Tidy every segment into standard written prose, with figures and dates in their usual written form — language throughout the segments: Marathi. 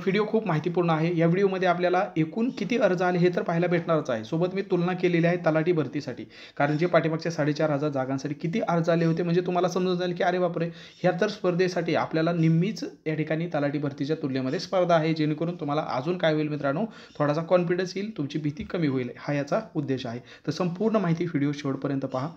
व्हिडिओ खूप माहितीपूर्ण आहे। या व्हिडिओमध्ये आपल्याला एकूण किती अर्ज आले हे तर पाहायला भेटणारच आहे। सोबत मी तुलना केलेली आहे तलाठी भरतीसाठी, कारण जे पाठीमागच्या 4,500 जागांसाठी किती अर्ज आले होते, म्हणजे तुम्हाला समजून जाईल की अरे बापरे, ह्या तर स्पर्धेसाठी आपल्याला निम्मीच या ठिकाणी तलाठी भरतीच्या तुलनेमध्ये स्पर्धा आहे, जेणेकरून तुम्हाला अजून काय होईल मित्रांनो, थोडासा कॉन्फिडन्स येईल, तुमची भीती कमी होईल, हा याचा उद्देश आहे। तर संपूर्ण माहिती व्हिडिओ शेवटपर्यंत पहा।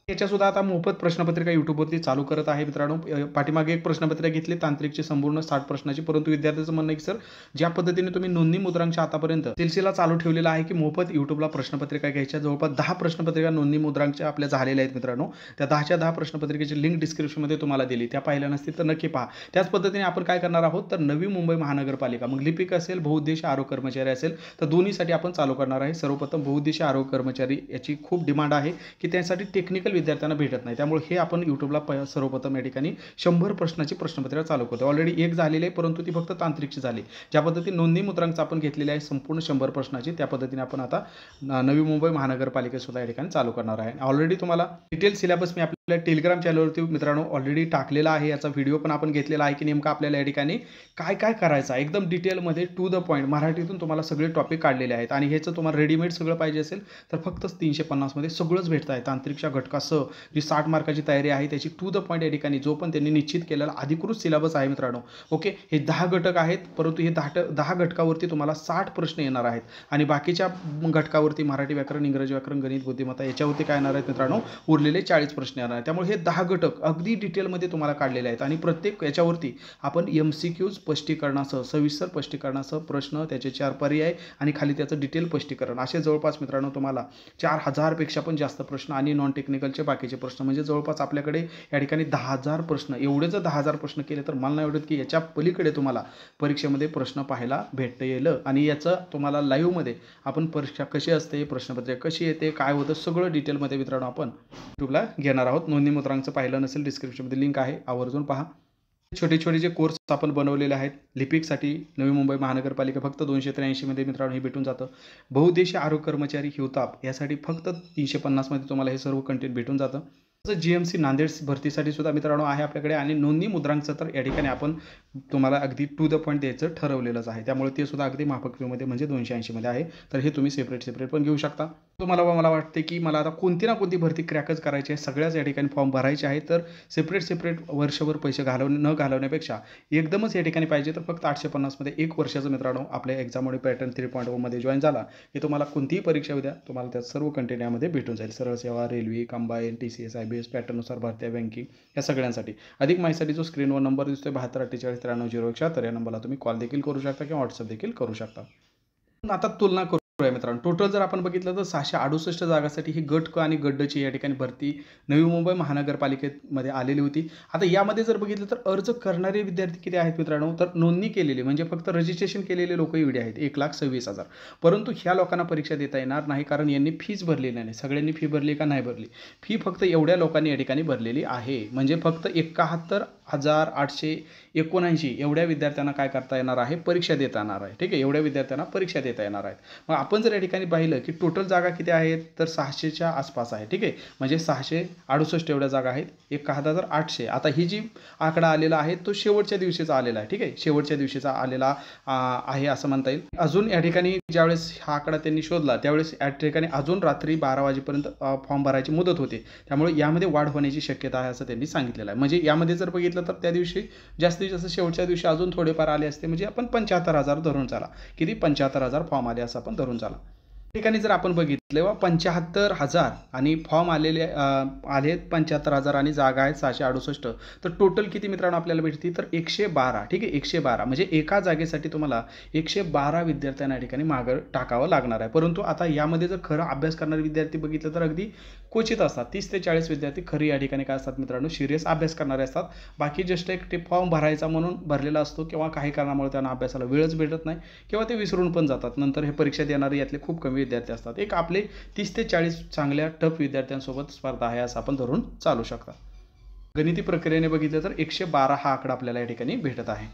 याच्यासुद्धा आता मोफत प्रश्नपत्रिका यूट्यूबवरती चालू करत आहे मित्रांनो। पाठीमागे एक प्रश्नपत्रिका घेतली तांत्रिकची संपूर्ण 60 प्रश्नाची, परंतु विद्यार्थ्यांचं म्हणणं आहे की सर ज्या पद्धतीने तुम्ही नोंदणी मुद्रांकच्या आतापर्यंत सिलसिला चालू ठेवलेला आहे की मोफत यूट्यूबला प्रश्नपत्रिका घ्यायच्या, जवळपास 10 प्रश्नपत्रिका नोंदणी मुद्रांकच्या आपल्या झालेल्या आहेत मित्रांनो। त्या 10च्या 10 प्रश्नपत्रिकेची लिंक डिस्क्रिप्शनमध्ये तुम्हाला दिली, त्या पाहिल्या नसतील तर नक्की पहा। त्याच पद्धतीने आपण काय करणार आहोत तर नवी मुंबई महानगरपालिका, मग लिपिक असेल, बहुउद्देशीय आरोग्य कर्मचारी असेल, तर दोन्हीसाठी आपण चालू करणार आहे। सर्वप्रथम बहुउद्देशीय आरोग्य कर्मचारी याची खूप डिमांड आहे की त्यासाठी टेक्निकल विद्यार्थ्यांना भेटत नाही, त्यामुळे हे आपण यूट्यूबला सर्वप्रथम या ठिकाणी 100 प्रश्नाची प्रश्नपत्रिका चालू करतो। ऑलरेडी एक झालेली आहे, परंतु ती फक्त तांत्रिकची झाली। ज्या पद्धतीने नोंदणी मुद्रांकचा आपण घेतलेली आहे संपूर्ण 100 प्रश्नाची, त्या पद्धतीने आपण आता नवी मुंबई महानगरपालिकेसुद्धा या ठिकाणी चालू करणार आहे। ऑलरेडी तुम्हाला डिटेल सिलेबस मी आपल्या टेलिग्राम चॅनलवरती मित्रांनो ऑलरेडी टाकलेला आहे, याचा व्हिडिओ पण आपण घेतलेला आहे की नेमका आपल्याला या ठिकाणी काय काय करायचं आहे, एकदम डिटेलमध्ये टू द पॉईंट मराठीतून तुम्हाला सगळे टॉपिक काढलेले आहेत। आणि ह्याचं तुम्हाला रेडीमेड सगळं पाहिजे असेल तर फक्त 350 मध्ये सगळंच भेटत आहे। तांत्रिकच्या घटकासह जी 60 मार्काची तयारी आहे त्याची टू द पॉईंट या ठिकाणी जो पण त्यांनी निश्चित केलेला अधिकृत सिलेबस आहे मित्रांनो। ओके, हे 10 घटक आहेत, परंतु हे 10 घटकावरती तुम्हाला 60 प्रश्न येणार आहेत आणि बाकीच्या घटकावरती मराठी व्याकरण, इंग्रजी व्याकरण, गणित, बुद्धिमत्ता याच्यावरती काय येणार आहेत मित्रांनो, उरलेले 40 प्रश्न येणार आहेत। त्यामुळे हे 10 घटक अगदी डिटेलमध्ये तुम्हाला काढलेले आहेत आणि प्रत्येक याच्यावरती आपण MCQ स्पष्टीकरणासह, सविस्तर स्पष्टीकरणासह प्रश्न, त्याचे 4 पर्याय आणि खाली त्याचं डिटेल स्पष्टीकरण, असे जवळपास मित्रांनो तुम्हाला 4000 पेक्षा पण जास्त प्रश्न आणि नॉन टेक्निकलचे बाकीचे प्रश्न, म्हणजे जवळपास आपल्याकडे या ठिकाणी 10,000 प्रश्न, एवढे जर 10,000 प्रश्न केले तर मला नाही वाटत की याच्या पलीकडे तुम्हाला परीक्षेमध्ये प्रश्न पाहायला भेटेल। आणि याचं तुम्हाला लाईव्हमध्ये आपण परीक्षा कशी असते, प्रश्नपत्रिका कशी येते, काय होतं, सगळं डिटेलमध्ये मित्रांनो आपण यूट्यूबला घेणार आहोत। नोंदणी मुद्रांकचं पाहिलं नसेल डिस्क्रिप्शनमध्ये लिंक आहे, आवर्जून पहा। छोटे छोटे जे कोर्स आपण बनवलेले आहेत, लिपिकसाठी नवी मुंबई महानगरपालिका फक्त 283 मध्ये मित्रांनो हे भेटून जातं। बहुउद्देशीय आरोग्य कर्मचारी हिवताप यासाठी फक्त 350 मध्ये तुम्हाला हे सर्व कंटेंट भेटून जातं। GMC नांदेड भरतीसाठी सुद्धा मित्रांनो आहे आपल्याकडे, आणि नोंदणी मुद्रांकचं तर या ठिकाणी आपण तुम्हाला अगदी टू द पॉईंट द्यायचं ठरवलेलंच आहे, त्यामुळे ते सुद्धा अगदी माफक फीमध्ये म्हणजे 280 मध्ये आहे, तर हे तुम्ही सेपरेट पण घेऊ शकता। तुम्हाला मला वाटते की मला आता कोणती ना कोणती भरती क्रॅकच करायची आहे, सगळ्याच या ठिकाणी फॉर्म भरायचे आहे, तर सेपरेट वर्षभर पैसे न घालवण्यापेक्षा एकदमच या ठिकाणी पाहिजे तर फक्त 850 मध्ये 1 वर्षाचं मित्रांनो आपल्या एक्झाममुळे पॅटर्न 3.0 मध्ये जॉईन झाला की तुम्हाला कोणतीही परीक्षा उद्या तुम्हाला त्यात सर्व कंटेंट यामध्ये भेटून जाईल। सरळ सेवा, रेल्वे, कंबाईन, TCS, IBS पॅटर्ननुसार भरत्या, बँकिंग या सगळ्यांसाठी। अधिक माहितीसाठी जो स्क्रीनवर नंबर दिसतोय 7248939071 या नंबरला तुम्ही कॉल देखील करू शकता किंवा व्हॉट्सअप देखील करू शकता। आता तुलना करूया मित्रांनो, टोटल जर आपण बघितलं तर 668 जागासाठी ही गट क आणि गट ड ची या ठिकाणी भरती नवी मुंबई महानगरपालिकेमध्ये आलेली होती। आता यामध्ये जर बघितलं तर अर्ज करणारे विद्यार्थी किती आहेत मित्रांनो, तर नोंदणी केलेली म्हणजे फक्त रजिस्ट्रेशन केलेले लोक एवढे आहेत 1,26,000, परंतु ह्या लोकांना परीक्षा देता येणार नाही, कारण यांनी फीज भरलेली नाही। सगळ्यांनी फी भरली का नाही भरली, फी फक्त एवढ्या लोकांनी या ठिकाणी भरलेली आहे, म्हणजे फक्त 71,879 एवढ्या विद्यार्थ्यांना काय करता येणार आहे, परीक्षा देता येणार आहे। ठीक आहे, एवढ्या विद्यार्थ्यांना परीक्षा देता येणार आहेत। मग आपण जर या ठिकाणी पाहिलं की टोटल जागा किती आहेत तर 600च्या आसपास आहे। ठीक आहे, म्हणजे 668 एवढ्या जागा आहेत, 71,800। आता ही जी आकडा आलेला आहे तो शेवटच्या दिवशीचा आलेला आहे। ठीक आहे, शेवटच्या दिवशीचा आलेला आहे असं म्हणता येईल। अजून या ठिकाणी ज्यावेळेस हा आकडा त्यांनी शोधला त्यावेळेस या ठिकाणी अजून रात्री 12 वाजेपर्यंत फॉर्म भरायची मुदत होती, त्यामुळे यामध्ये वाढ होण्याची शक्यता आहे असं त्यांनी सांगितलेलं आहे। म्हणजे यामध्ये जर बघितलं तर त्या दिवशी जास्तीत जास्त शेवटच्या दिवशी अजून थोडेफार आले असते, म्हणजे आपण 75,000 धरून चाला, किती 75,000 फॉर्म आले असं आपण धरून चाला। ठिकाणी जर आपण बघितलं 75,000 आणि फॉर्म आलेले आहेत 75,000 आणि जागा आहेत 668, तर टोटल किती मित्रांनो आपल्याला भेटते तर 112। ठीक आहे, 112 म्हणजे एका जागेसाठी तुम्हाला 112 विद्यार्थ्यांना या ठिकाणी मागं टाकावं लागणार आहे। परंतु आता यामध्ये जर खरं अभ्यास करणारे विद्यार्थी बघितलं तर अगदी क्वचित असतात, 30 ते 40 विद्यार्थी खरी या ठिकाणी काय असतात मित्रांनो, सिरियस अभ्यास करणारे असतात। बाकी जस्ट एक ते फॉर्म भरायचा म्हणून भरलेला असतो किंवा काही कारणामुळे त्यांना अभ्यासाला वेळच भेटत नाही किंवा ते विसरून पण जातात, नंतर हे परीक्षा देणारे यातले खूप कमी विद्यार्थी असतात। एक आपले 30 ते 40 चांगल्या टफ विद्यार्थ्यांसोबत स्पर्धा आहे असं आपण धरून चालू शकता। गणिती प्रक्रियेने बघितलं तर 112 हा आकडा आपल्याला या ठिकाणी भेटत आहे।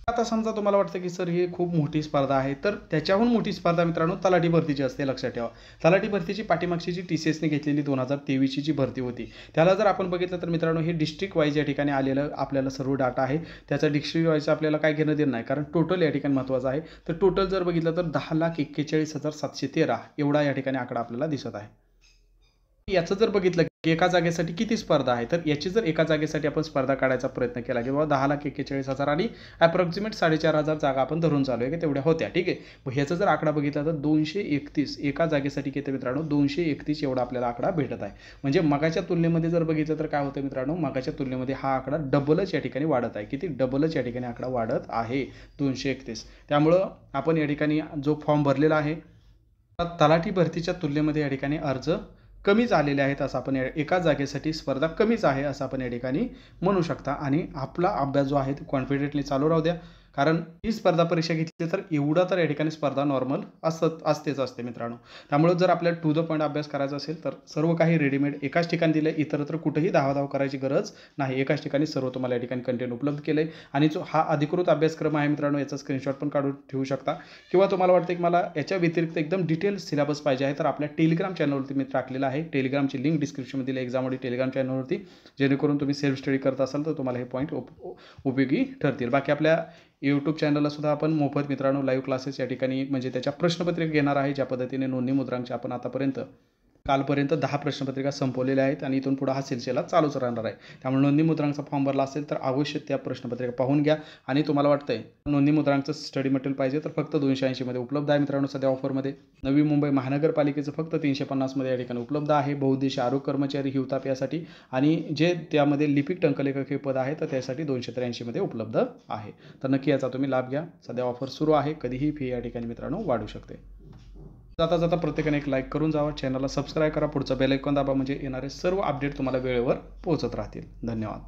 आता समजा तुम्हाला वाटतं की सर ही खूप मोठी स्पर्धा आहे, तर त्याच्याहून मोठी स्पर्धा मित्रांनो तलाठी भरतीची असते, लक्षात ठेवा. तलाठी भरतीची पाठीमागची जी TCSने घेतलेली 2023ची जी भरती होती, त्याला जर आपण बघितलं तर मित्रांनो हे डिस्ट्रिक्ट वाईज या ठिकाणी आलेलं आपल्याला सर्व डाटा आहे. त्याचा डिस्ट्रिक्ट वाईज आपल्याला काय घेणं देणं नाही, कारण टोटल या ठिकाणी महत्त्वाचं आहे. तर टोटल जर बघितलं तर 10,41,713 एवढा या ठिकाणी आकडा आपल्याला दिसत आहे. याचं जर बघितलं की एका जागेसाठी किती स्पर्धा आहे, तर याची जर एका जागेसाठी आपण स्पर्धा काढायचा प्रयत्न केला की बाबा 10,41,000 आणि ॲप्रॉक्सिमेट 4,500 जागा आपण धरून चालू आहे की तेवढ्या होत्या, ठीक आहे. मग ह्याचा जर आकडा बघितला तर 231 एका जागेसाठी किती मित्रांनो, 231 एवढा आपल्याला आकडा भेटत आहे. म्हणजे मगाच्या तुलनेमध्ये जर बघितलं तर काय होतं मित्रांनो, मगाच्या तुलनेमध्ये हा आकडा डबलच या ठिकाणी वाढत आहे. किती? डबलच या ठिकाणी आकडा वाढत आहे, 231. त्यामुळं आपण या ठिकाणी जो फॉर्म भरलेला आहे, तलाठी भरतीच्या तुलनेमध्ये या ठिकाणी अर्ज कमीच आलेले आहेत, असं आपण एका जागेसाठी स्पर्धा कमीच आहे असं आपण या ठिकाणी म्हणू शकता. आणि आपला अभ्यास जो आहे तो कॉन्फिडेंटली चालू राहू द्या, कारण ही स्पर्धा परीक्षा घेतली तर एवढा तर या ठिकाणी स्पर्धा नॉर्मल असतेच असते मित्रांनो. त्यामुळे जर आपल्याला टू द पॉईंट अभ्यास करायचा असेल तर सर्व काही रेडीमेड एकाच ठिकाणी दिलं आहे, इतरत्र कुठेही धावाधाव करायची गरज नाही. एकाच ठिकाणी सर्व तुम्हाला या ठिकाणी कंटेंट उपलब्ध केलं आहे. आणि जो हा अधिकृत अभ्यासक्रम आहे मित्रांनो, याचा स्क्रीनशॉट पण काढून ठेवू शकता. किंवा तुम्हाला वाटतं की मला याच्या व्यतिरिक्त एकदम डिटेल सिलेबस पाहिजे आहे, तर आपल्या टेलिग्राम चॅनलवरती मी टाकलेला आहे. टेलिग्रामची लिंक डिस्क्रिप्शनमध्ये दिली, एक्झामवडी टेलिग्राम चॅनलवरती, जेणेकरून तुम्ही सेल्फ स्टडी करत असाल तर तुम्हाला हे पॉईंट उपयोगी ठरतील. बाकी आपल्या यूट्यूब चॅनलला सुद्धा आपण मोफत मित्रांनो लाईव्ह क्लासेस या ठिकाणी म्हणजे त्याच्या प्रश्नपत्रिका घेणार आहे. ज्या पद्धतीने नोंदणी मुद्रांकचे आपण आतापर्यंत कालपर्यंत 10 प्रश्नपत्रिका संपवलेल्या आहेत आणि इथून पुढे हा सिलसिला चालूच राहणार आहे. त्यामुळे नोंदणी मुद्रांकचा फॉर्म भरला असेल तर अवश्य त्या प्रश्नपत्रिका पाहून घ्या. आणि तुम्हाला वाटतंय नोंदणी मुद्रांकचं स्टडी मटेरियल पाहिजे तर फक्त 280 उपलब्ध आहे मित्रांनो सध्या ऑफरमध्ये. नवी मुंबई महानगरपालिकेचं फक्त 350 या ठिकाणी उपलब्ध आहे, बहुउद्देशीय आरोग्य कर्मचारी हिवताप यासाठी. आणि जे त्यामध्ये लिपिक टंकलेखक हे पद आहे तर त्यासाठी 283 उपलब्ध आहे. तर नक्की याचा तुम्ही लाभ घ्या. सध्या ऑफर सुरू आहे, कधीही फी या ठिकाणी मित्रांनो वाढू शकते. जाता जाता प्रत्येकाने एक लाईक करून जावा, चॅनलला सबस्क्राईब करा, पुढचा बेल आयकॉन दाबा, म्हणजे येणारे सर्व अपडेट तुम्हाला वेळेवर पोहोचत राहतील. धन्यवाद.